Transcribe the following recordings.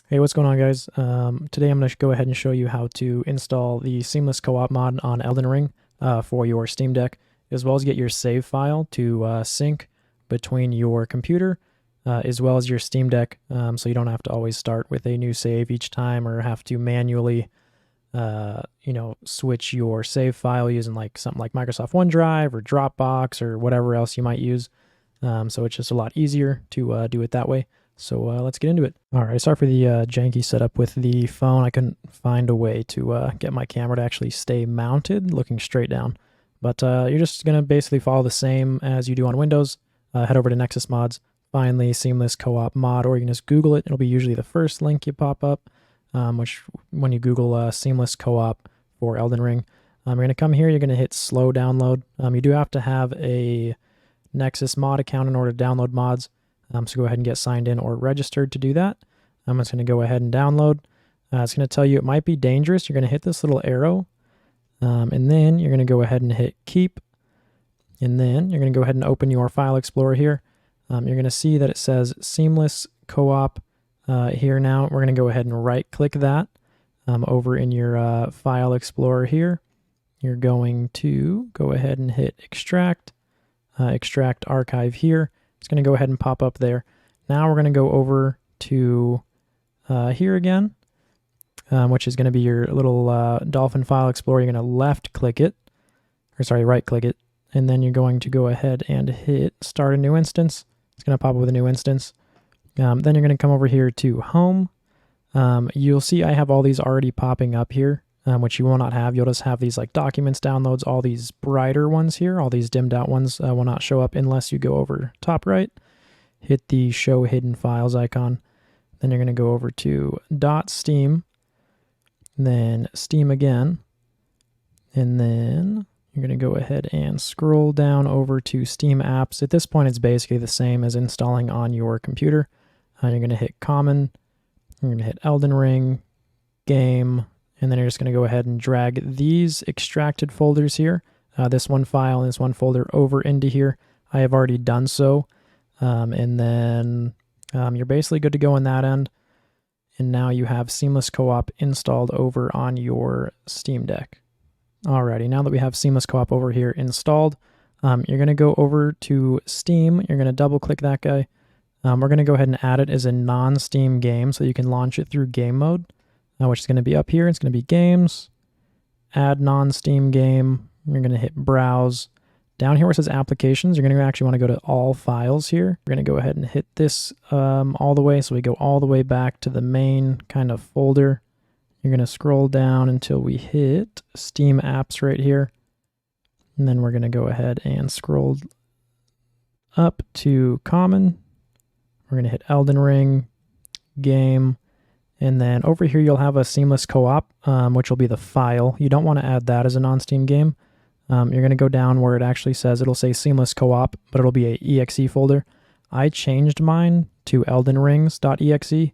Hey, what's going on, guys? Today I'm going to go ahead and show you how to install the Seamless Co-op mod on Elden Ring for your Steam Deck, as well as get your save file to sync between your computer as well as your Steam Deck, so you don't have to always start with a new save each time or have to manually, switch your save file using like something like Microsoft OneDrive or Dropbox or whatever else you might use. So it's just a lot easier to do it that way. So let's get into it. All right, sorry for the janky setup with the phone. I couldn't find a way to get my camera to actually stay mounted, looking straight down. But you're just going to basically follow the same as you do on Windows. Head over to Nexus Mods, find the Seamless Co-op mod, or you can just Google it. It'll be usually the first link you pop up, which when you Google Seamless Co-op for Elden Ring, you're going to come here, you're going to hit slow download. You do have to have a Nexus mod account in order to download mods. So go ahead and get signed in or registered to do that. I'm just going to go ahead and download. It's going to tell you it might be dangerous. You're going to hit this little arrow, and then you're going to go ahead and hit keep. And then you're going to go ahead and open your file explorer here. You're going to see that it says Seamless Co-op here now. We're going to go ahead and right click that over in your file explorer here. You're going to go ahead and hit extract, extract archive here. It's going to go ahead and pop up there. Now we're going to go over to here again, which is going to be your little Dolphin File Explorer. You're going to left click it, or sorry, right click it, and then you're going to go ahead and hit Start a New Instance. It's going to pop up with a new instance. Then you're going to come over here to Home. You'll see I have all these already popping up here, which you will not have. You'll just have these like documents, downloads, all these brighter ones here. All these dimmed out ones will not show up unless you go over top right, hit the Show Hidden Files icon. Then you're going to go over to .steam, then Steam again, and then you're going to go ahead and scroll down over to Steam Apps. At this point, it's basically the same as installing on your computer. You're going to hit Common, you're going to hit Elden Ring, Game, and then you're just going to go ahead and drag these extracted folders here, this one file and this one folder over into here. I have already done so. And then you're basically good to go on that end. And now you have Seamless Co-op installed over on your Steam Deck. Alrighty, now that we have Seamless Co-op over here installed, you're going to go over to Steam. You're going to double click that guy. We're going to go ahead and add it as a non-Steam game so you can launch it through game mode. Which is going to be up here. It's going to be Games, Add Non-Steam Game. You're going to hit Browse. Down here where it says Applications, you're going to actually want to go to All Files here. You're going to go ahead and hit this all the way, so we go all the way back to the main kind of folder. You're going to scroll down until we hit Steam Apps right here. And then we're going to go ahead and scroll up to Common. We're going to hit Elden Ring, Game, and then over here, you'll have a Seamless Co-op, which will be the file. You don't want to add that as a non-Steam game. You're going to go down where it actually says, it'll say Seamless Co-op, but it'll be a exe folder. I changed mine to eldenrings.exe,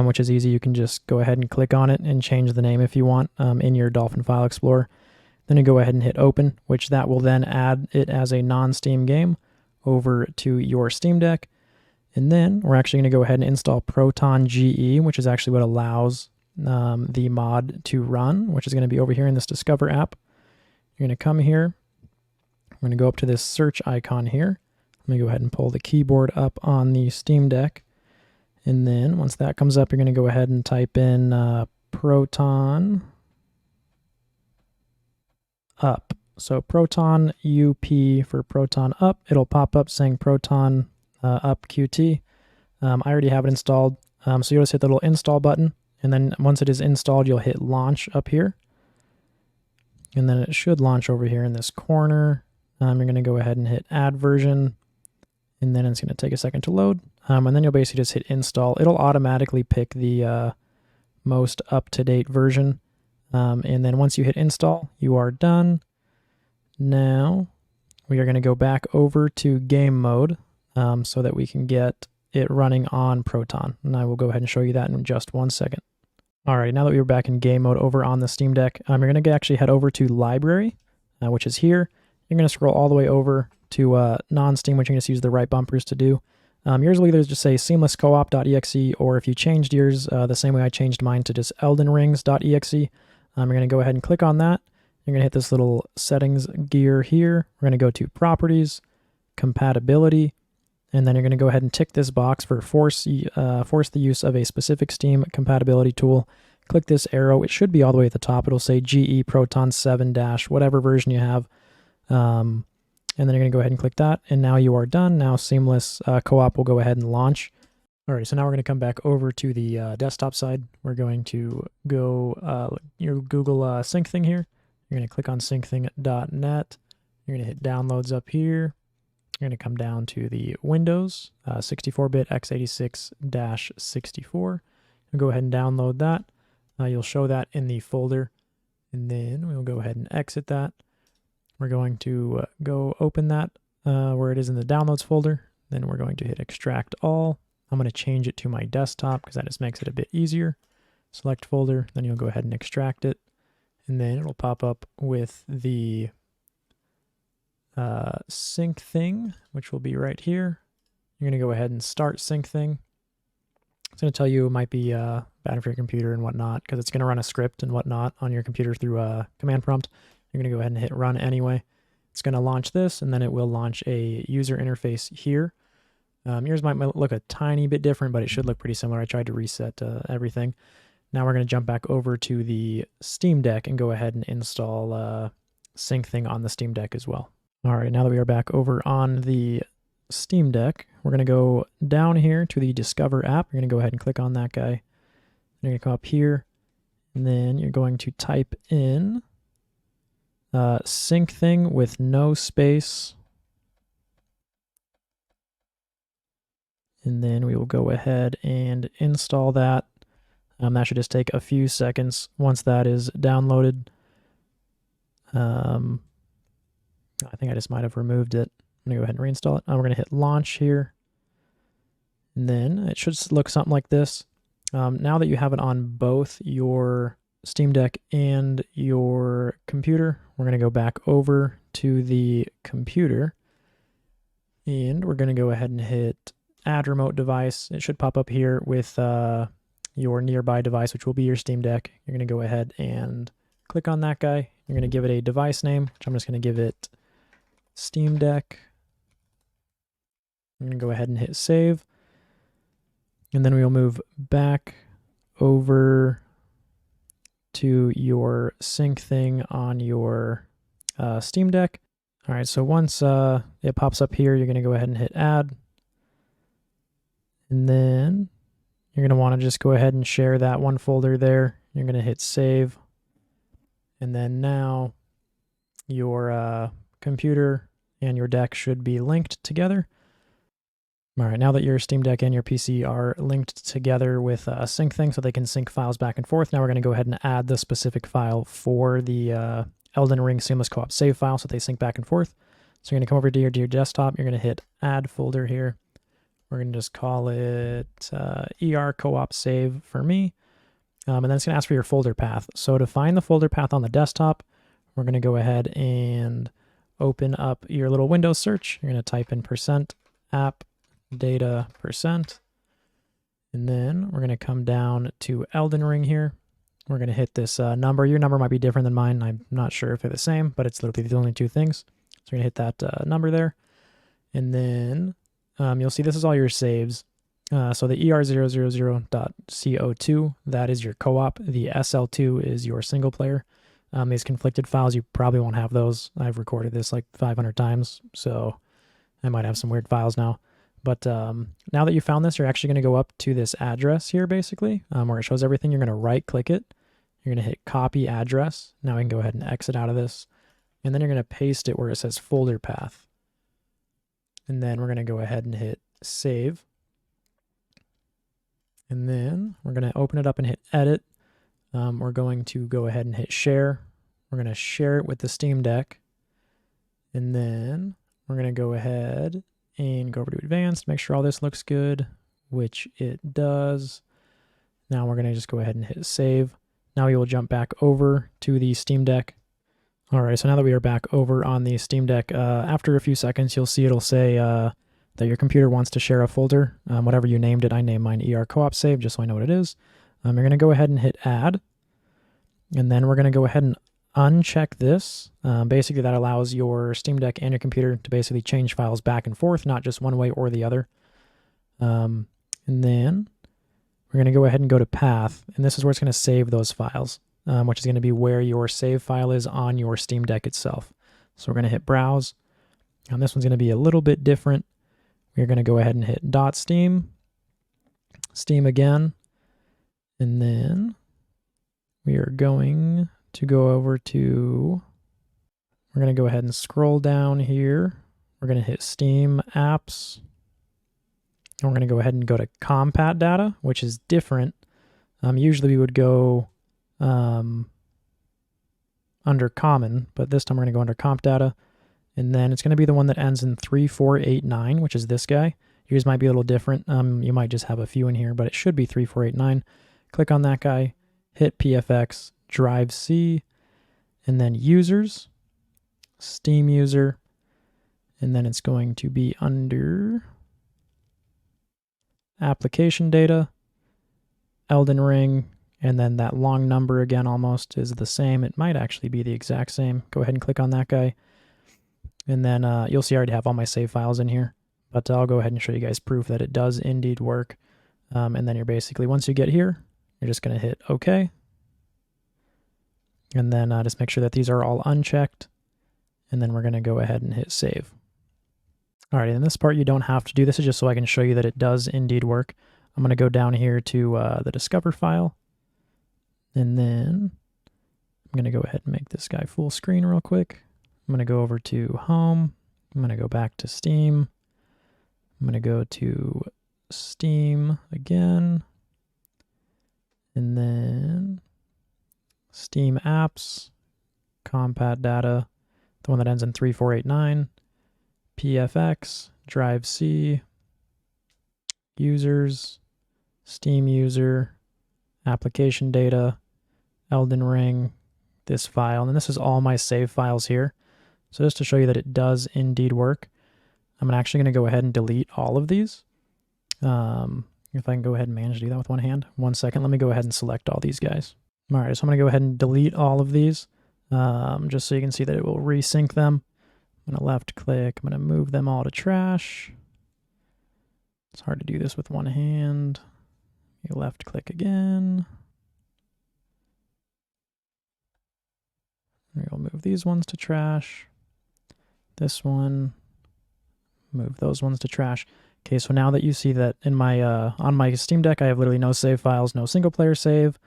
which is easy. You can just go ahead and click on it and change the name if you want in your Dolphin File Explorer. Then you go ahead and hit Open, which that will then add it as a non-Steam game over to your Steam Deck. And then we're actually going to go ahead and install Proton GE, which is actually what allows the mod to run, which is going to be over here in this Discover app. You're going to come here. I'm going to go up to this search icon here. Let me go ahead and pull the keyboard up on the Steam Deck. And then once that comes up, you're going to go ahead and type in Proton Up. So Proton UP for Proton Up. It'll pop up saying Proton Up QT. I already have it installed. So you'll just hit the little install button. And then once it is installed, you'll hit launch up here. And then it should launch over here in this corner. You're going to go ahead and hit add version. And then it's going to take a second to load. And then you'll basically just hit install. It'll automatically pick the most up-to-date version. And then once you hit install, you are done. Now we are going to go back over to game mode so that we can get it running on Proton. And I will go ahead and show you that in just 1 second. All right, now that we're back in game mode over on the Steam Deck, you're going to actually head over to Library, which is here. You're going to scroll all the way over to non-Steam, which you're going to use the right bumpers to do. Yours will either just say seamlesscoop.exe, or if you changed yours the same way I changed mine to just eldenrings.exe, you're going to go ahead and click on that. You're going to hit this little settings gear here. We're going to go to properties, compatibility, and then you're going to go ahead and tick this box for force the use of a specific Steam compatibility tool. Click this arrow. It should be all the way at the top. It'll say GE Proton 7 dash whatever version you have. And then you're going to go ahead and click that, and now you are done. Now Seamless Co-op will go ahead and launch. All right, so now we're going to come back over to the desktop side. We're going to go your Google Syncthing here. You're going to click on syncthing.net. You're going to hit downloads up here. You're going to come down to the Windows 64-bit x86-64. And go ahead and download that. You'll show that in the folder, and then we'll go ahead and exit that. We're going to go open that where it is in the downloads folder. Then we're going to hit extract all. I'm going to change it to my desktop because that just makes it a bit easier. Select folder, then you'll go ahead and extract it. And then it'll pop up with the Syncthing, which will be right here. You're going to go ahead and start Syncthing. It's going to tell you it might be bad for your computer and whatnot because it's going to run a script and whatnot on your computer through a command prompt. You're going to go ahead and hit run anyway. It's going to launch this, and then it will launch a user interface here. Yours might look a tiny bit different, but it should look pretty similar. I tried to reset everything. Now we're going to jump back over to the Steam Deck and go ahead and install Syncthing on the Steam Deck as well. All right, now that we are back over on the Steam Deck, we're going to go down here to the Discover app. You're going to go ahead and click on that guy. You're going to come up here, and then you're going to type in Syncthing with no space. And then we will go ahead and install that. That should just take a few seconds once that is downloaded. I think I just might have removed it. I'm going to go ahead and reinstall it. We're going to hit launch here. And then it should look something like this. Now that you have it on both your Steam Deck and your computer, we're going to go back over to the computer. And we're going to go ahead and hit add remote device. It should pop up here with your nearby device, which will be your Steam Deck. You're going to go ahead and click on that guy. You're going to give it a device name, which I'm just going to give it Steam Deck. I'm going to go ahead and hit save. And then we'll move back over to your Syncthing on your Steam Deck. All right, so once it pops up here, you're going to go ahead and hit add. And then you're going to want to just go ahead and share that one folder there. You're going to hit save. And then now your computer and your deck should be linked together. All right, now that your Steam Deck and your PC are linked together with Syncthing so they can sync files back and forth, now we're going to go ahead and add the specific file for the Elden Ring Seamless Co-op save file so they sync back and forth. So you're going to come over to your desktop. You're going to hit add folder here. We're going to just call it ER Co-op save for me. And then it's going to ask for your folder path. So to find the folder path on the desktop, we're going to go ahead and open up your little Windows search. You're going to type in %app data %. And then we're going to come down to Elden Ring here. We're going to hit this number. Your number might be different than mine. I'm not sure if they're the same, but it's literally the only two things. So we're going to hit that number there. And then you'll see this is all your saves. So the er000.co2, that is your co-op. The SL2 is your single player. These conflicted files, you probably won't have those. I've recorded this like 500 times, so I might have some weird files now. But now that you found this, you're actually going to go up to this address here, basically, where it shows everything. You're going to right-click it. You're going to hit copy address. Now we can go ahead and exit out of this. And then you're going to paste it where it says folder path. And then we're going to go ahead and hit save. And then we're going to open it up and hit edit. We're going to go ahead and hit share. We're going to share it with the Steam Deck. And then we're going to go ahead and go over to advanced, make sure all this looks good, which it does. Now we're going to just go ahead and hit save. Now we will jump back over to the Steam Deck. All right, so now that we are back over on the Steam Deck, after a few seconds, you'll see it'll say that your computer wants to share a folder, whatever you named it. I named mine ER Co-op Save just so I know what it is. You're going to go ahead and hit Add, and then we're going to go ahead and uncheck this. Basically, that allows your Steam Deck and your computer to basically change files back and forth, not just one way or the other. And then we're going to go ahead and go to Path, and this is where it's going to save those files, which is going to be where your save file is on your Steam Deck itself. So we're going to hit Browse, and this one's going to be a little bit different. We're going to go ahead and hit .steam, Steam again, and then we are going to go over to, we're going to go ahead and scroll down here. We're going to hit Steam Apps, and we're going to go ahead and go to Compat Data, which is different. Usually we would go under Common, but this time we're going to go under Comp Data, and then it's going to be the one that ends in 3489, which is this guy. Yours might be a little different. You might just have a few in here, but it should be 3489. Click on that guy, hit PFX, Drive C, and then Users, Steam User, and then it's going to be under Application Data, Elden Ring, and then that long number again almost is the same. It might actually be the exact same. Go ahead and click on that guy. And then you'll see I already have all my save files in here, but I'll go ahead and show you guys proof that it does indeed work. And then you're basically, once you get here, you're just going to hit OK. And then just make sure that these are all unchecked. And then we're going to go ahead and hit Save. All right, in this part you don't have to do this. Is just so I can show you that it does indeed work. I'm going to go down here to the Discover file. And then I'm going to go ahead and make this guy full screen real quick. I'm going to go over to Home. I'm going to go back to Steam. I'm going to go to Steam again. And then Steam Apps, Compat Data, the one that ends in 3489, PFX, Drive C, Users, Steam User, Application Data, Elden Ring, this file, and this is all my save files here. So just to show you that it does indeed work, I'm actually going to go ahead and delete all of these. If I can go ahead and manage to do that with one hand. 1 second, let me go ahead and select all these guys. All right, so I'm going to go ahead and delete all of these, just so you can see that it will resync them. I'm going to left click, I'm going to move them all to trash. It's hard to do this with one hand. You left click again. We'll move these ones to trash. This one, move those ones to trash. Okay, so now that you see that in my on my Steam Deck, I have literally no save files, no single player save,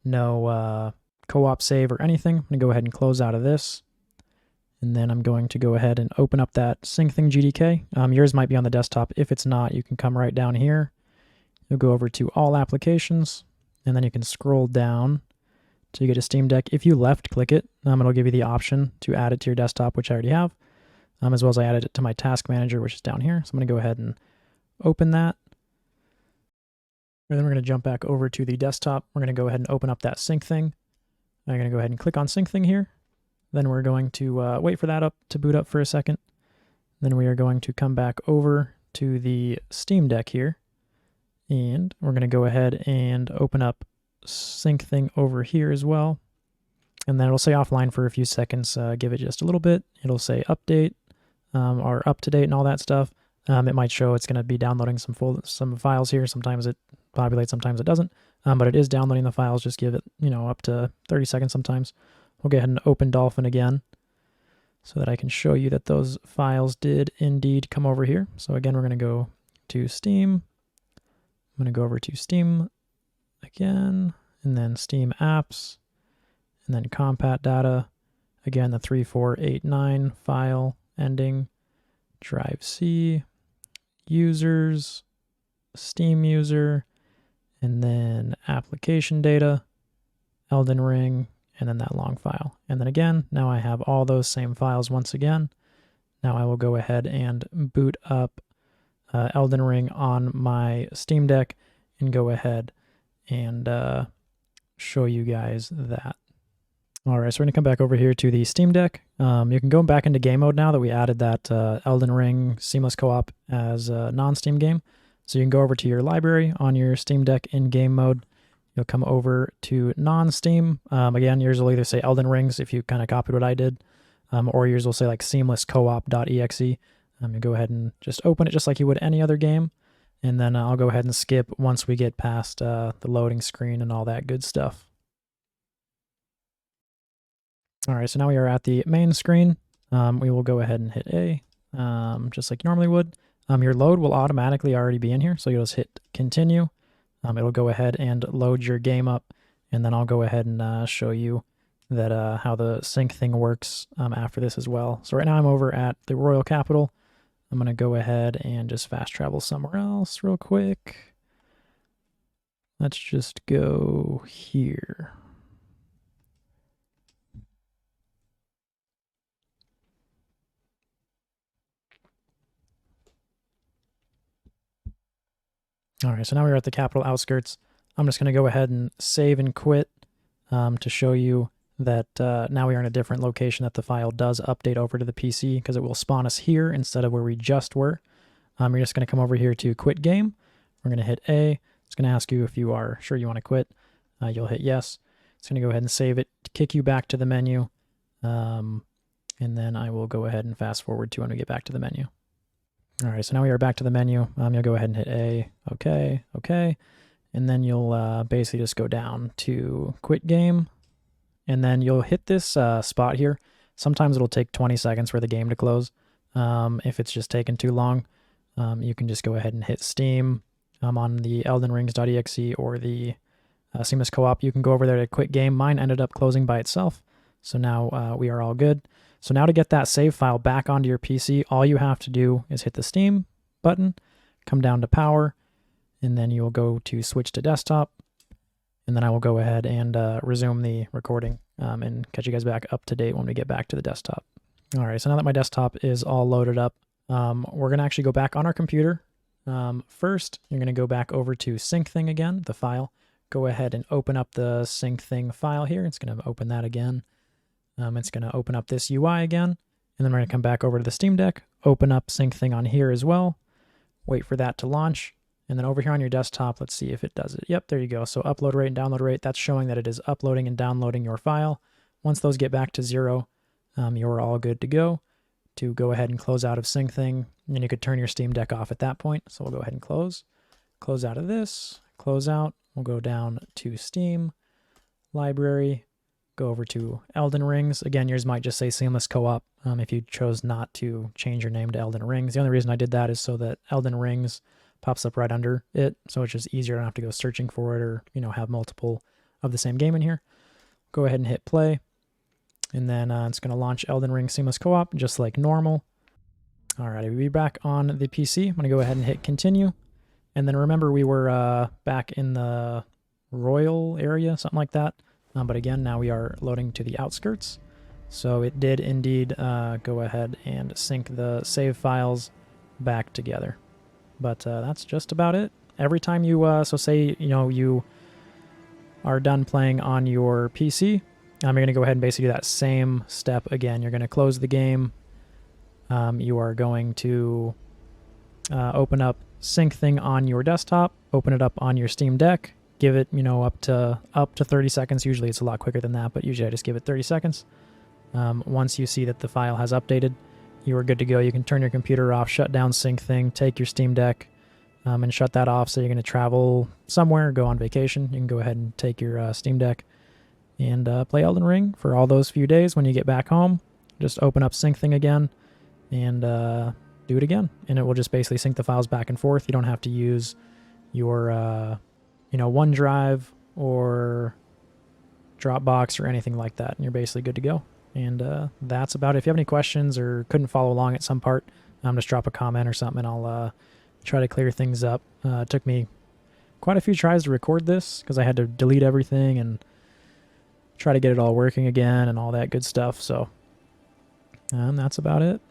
no co-op save or anything. I'm gonna go ahead and close out of this. And then I'm going to go ahead and open up that Syncthing GDK. Yours might be on the desktop. If it's not, you can come right down here. You'll go over to All Applications, and then you can scroll down till you get a Steam Deck. If you left click it, it'll give you the option to add it to your desktop, which I already have, as well as I added it to my task manager, which is down here. So I'm going to go ahead and open that. And then we're going to jump back over to the desktop. We're going to go ahead and open up that Syncthing. I'm going to go ahead and click on Syncthing here. Then we're going to wait for that to boot up for a second. Then we are going to come back over to the Steam Deck here. And we're going to go ahead and open up Syncthing over here as well. And then it'll say offline for a few seconds. Give it just a little bit. It'll say update or up to date and all that stuff. It might show it's going to be downloading some files here. Sometimes it populates, sometimes it doesn't. But it is downloading the files. Just give it, up to 30 seconds sometimes. We'll go ahead and open Dolphin again so that I can show you that those files did indeed come over here. So again, we're going to go to Steam. I'm going to go over to Steam again, and then Steam Apps, and then Compat Data. Again, the 3489 file ending, Drive C, Users, Steam User, and then Application Data, Elden Ring, and then that long file. And then again, now I have all those same files once again. Now I will go ahead and boot up Elden Ring on my Steam Deck and go ahead and show you guys that. All right, so we're gonna come back over here to the Steam Deck. You can go back into game mode now that we added that Elden Ring Seamless Co-op as a non-Steam game. So you can go over to your library on your Steam Deck in game mode. You'll come over to non-Steam. Again, yours will either say Elden Rings if you kind of copied what I did, or yours will say like seamlesscoop.exe. You go ahead and just open it just like you would any other game. And then I'll go ahead and skip once we get past the loading screen and all that good stuff. All right, so now we are at the main screen. We will go ahead and hit A, just like you normally would. Your load will automatically already be in here, so you'll just hit continue. It'll go ahead and load your game up, and then I'll go ahead and show you that how the Syncthing works after this as well. So right now I'm over at the Royal Capital. I'm going to go ahead and just fast travel somewhere else real quick. Let's just go here. All right, so now we're at the capital outskirts. I'm just going to go ahead and save and quit to show you that now we are in a different location, that the file does update over to the PC because it will spawn us here instead of where we just were. You're just going to come over here to quit game. We're going to hit A. It's going to ask you if you are sure you want to quit. You'll hit yes. It's going to go ahead and save it, kick you back to the menu. And then I will go ahead and fast forward to when we get back to the menu. All right, so now we are back to the menu. You'll go ahead and hit A, okay, okay. And then you'll basically just go down to quit game. And then you'll hit this spot here. Sometimes it'll take 20 seconds for the game to close. If it's just taking too long, you can just go ahead and hit Steam on the eldenrings.exe or the Seamless Co-op. You can go over there to quit game. Mine ended up closing by itself. So now we are all good. So now to get that save file back onto your PC, all you have to do is hit the Steam button, come down to power, and then you will go to switch to desktop. And then I will go ahead and resume the recording and catch you guys back up to date when we get back to the desktop. All right, so now that my desktop is all loaded up, we're going to actually go back on our computer. First, you're going to go back over to Syncthing again, the file. Go ahead and open up the Syncthing file here. It's going to open that again. It's going to open up this UI again. And then we're going to come back over to the Steam Deck, open up Syncthing on here as well. Wait for that to launch. And then over here on your desktop, let's see if it does it. Yep, there you go. So upload rate and download rate, that's showing that it is uploading and downloading your file. Once those get back to 0, you're all good to go ahead and close out of Syncthing. And then you could turn your Steam Deck off at that point. So we'll go ahead and close out of this, close out. We'll go down to Steam, Library, go over to Elden Rings. Again, yours might just say Seamless Co-op if you chose not to change your name to Elden Rings. The only reason I did that is so that Elden Rings pops up right under it, so it's just easier. I don't have to go searching for it or, have multiple of the same game in here. Go ahead and hit play, and then it's going to launch Elden Ring Seamless Co-op just like normal. Alrighty, we'll be back on the PC. I'm going to go ahead and hit continue, and then remember we were back in the Royal area, something like that. But again, now we are loading to the outskirts. So it did indeed go ahead and sync the save files back together. But that's just about it. Every time you, so say, you are done playing on your PC, you're going to go ahead and basically do that same step again. You're going to close the game. You are going to open up Syncthing on your desktop, open it up on your Steam Deck, give it, up to 30 seconds. Usually it's a lot quicker than that, but usually I just give it 30 seconds. Once you see that the file has updated, you are good to go. You can turn your computer off, shut down Syncthing, take your Steam Deck, and shut that off. So you're going to travel somewhere, go on vacation. You can go ahead and take your Steam Deck and play Elden Ring for all those few days. When you get back home, just open up Syncthing again and do it again. And it will just basically sync the files back and forth. You don't have to use your, OneDrive or Dropbox or anything like that. And you're basically good to go. And that's about it. If you have any questions or couldn't follow along at some part, just drop a comment or something and I'll try to clear things up. It took me quite a few tries to record this because I had to delete everything and try to get it all working again and all that good stuff. So that's about it.